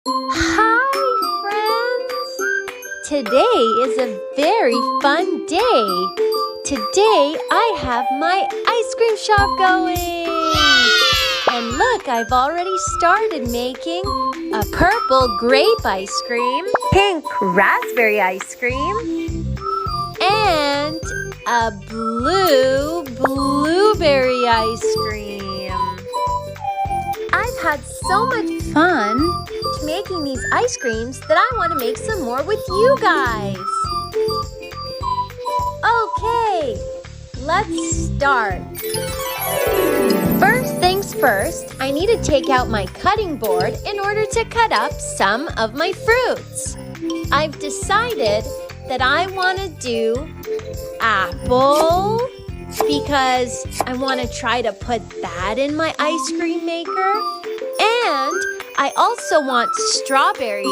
Hi, friends! Today is a very fun day. Today I have my ice cream shop going. And look, I've already started making a purple grape ice cream, pink raspberry ice cream, and a blue blueberry ice cream. I've had so much fun making these ice creams that I want to make some more with you guys. Okay, let's start. First things first, I need to take out my cutting board in order to cut up some of my fruits. I've decided that I want to do apple because I want to try to put that in my ice cream maker. And I also want strawberries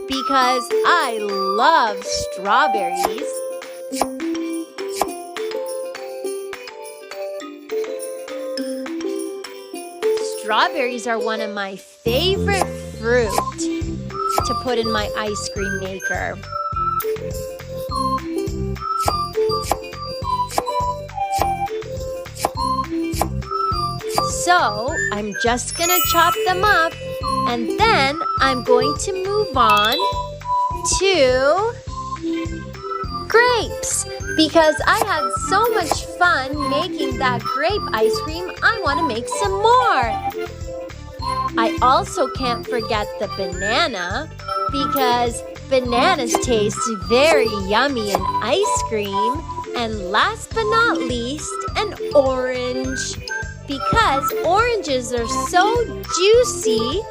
because I love strawberries. Strawberries are one of my favorite fruit to put in my ice cream maker. So I'm just gonna chop them up, and then I'm going to move on to grapes because I had so much fun making that grape ice cream. I want to make some more. I also can't forget the banana because bananas taste very yummy in ice cream. And last but not least, an orange. Because oranges are so juicy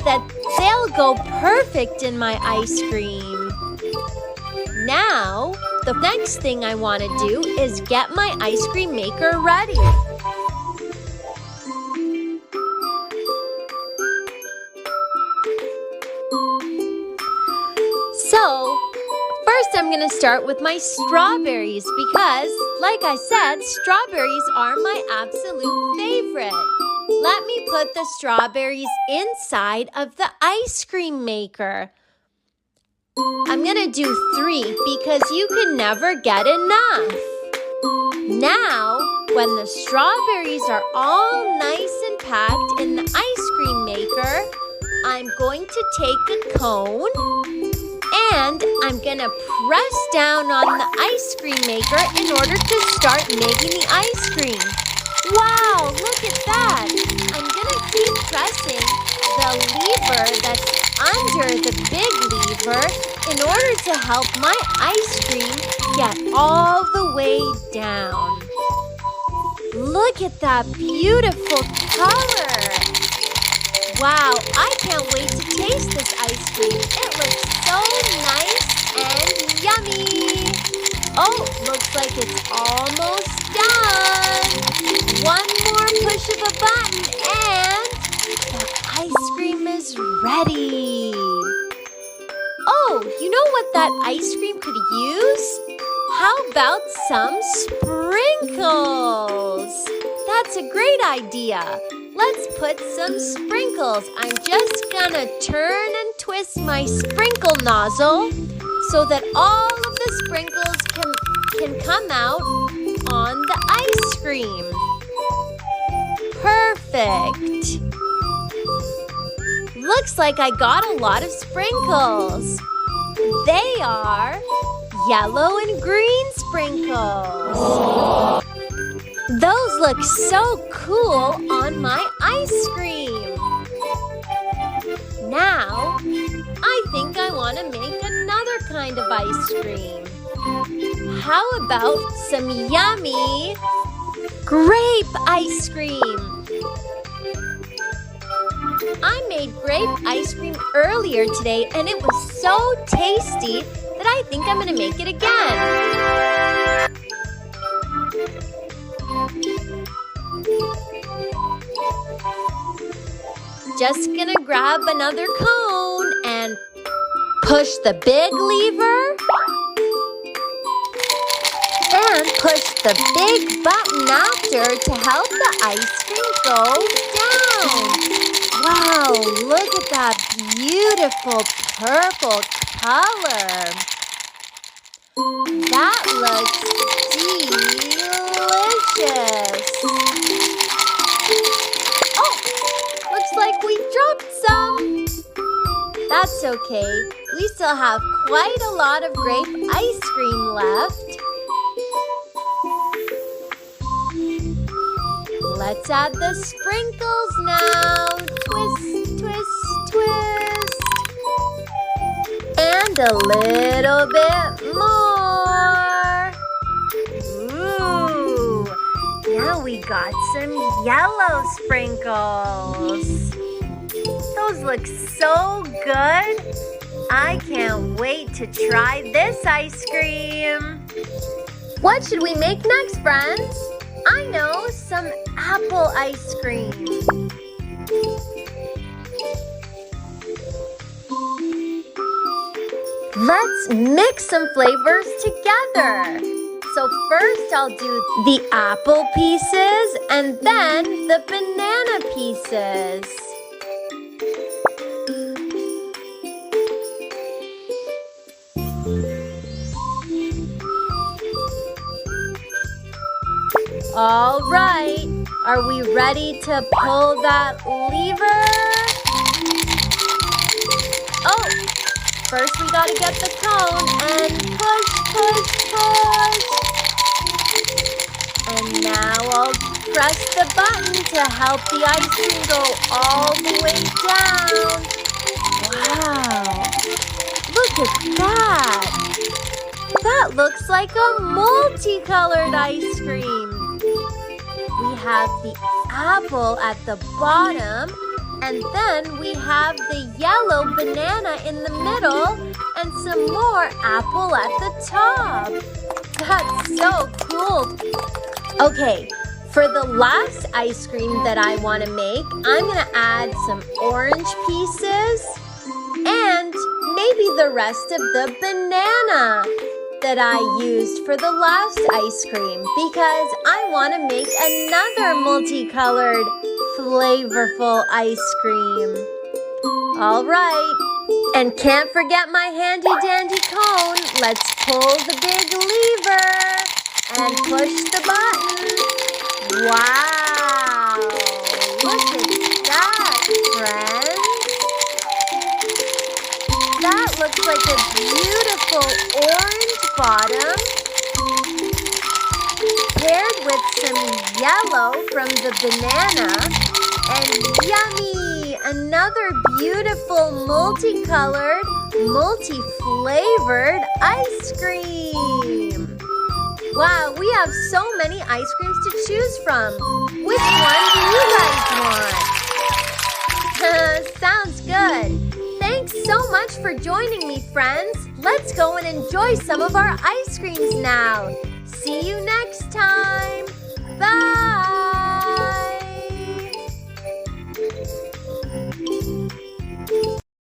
that they'll go perfect in my ice cream. Now, the next thing I want to do is get my ice cream maker ready. So, first I'm going to start with my strawberries because, like I said, strawberries are my absolute favorite. Let me put the strawberries inside of the ice cream maker. I'm going to do 3 because you can never get enough. Now, when the strawberries are all nice and packed in the ice cream maker, I'm going to take a cone and I'm gonna press down on the ice cream maker in order to start making the ice cream. Wow, look at that! I'm gonna keep pressing the lever that's under the big lever in order to help my ice cream get all the way down. Look at that beautiful color! Wow, I can't wait to taste this ice cream. It looks so nice and yummy. Oh, looks like it's almost done. One more push of a button and the ice cream is ready. Oh, you know what that ice cream could use? How about some sprinkles? That's a great idea. Let's put some sprinkles. I'm just gonna turn and twist my sprinkle nozzle so that all of the sprinkles can come out on the ice cream. Perfect. Looks like I got a lot of sprinkles. They are yellow and green sprinkles. Those look so cool on my ice cream. Now, I think I want to make another kind of ice cream. How about some yummy grape ice cream? I made grape ice cream earlier today and it was so tasty that I think I'm going to make it again. Just gonna grab another cone and push the big lever and push the big button after to help the ice cream go down. Wow, look at that beautiful purple color. That looks delicious. Oh, looks like we dropped some. That's okay. We still have quite a lot of grape ice cream left. Let's add the sprinkles now. Twist, twist, twist. And a little bit more. Ooh, now we got some yellow sprinkles. Those look so good. I can't wait to try this ice cream. What should we make next, friends? I know, some apple ice cream. Let's mix some flavors together. So first I'll do the apple pieces and then the banana pieces. All right, are we ready to pull that lever? Oh, first we gotta get the cone and push, push, push. And now I'll press the button to help the ice cream go all the way down. Wow, look at that. That looks like a multicolored ice cream. We have the apple at the bottom, and then we have the yellow banana in the middle, and some more apple at the top. That's so cool. Okay, for the last ice cream that I want to make, I'm going to add some orange pieces and maybe the rest of the banana that I used for the last ice cream because I want to make another multicolored, flavorful ice cream. All right, and can't forget my handy dandy cone. Let's pull the big lever and push the button. Wow, look at that, friends. That looks like a beautiful orange bottom paired with some yellow from the banana and yummy, another beautiful multicolored, multi-flavored ice cream. Wow, we have so many ice creams to choose from. Which one do you guys want? Sounds good. Thanks so much for joining me, friends. Let's go and enjoy some of our ice creams now. See you next time.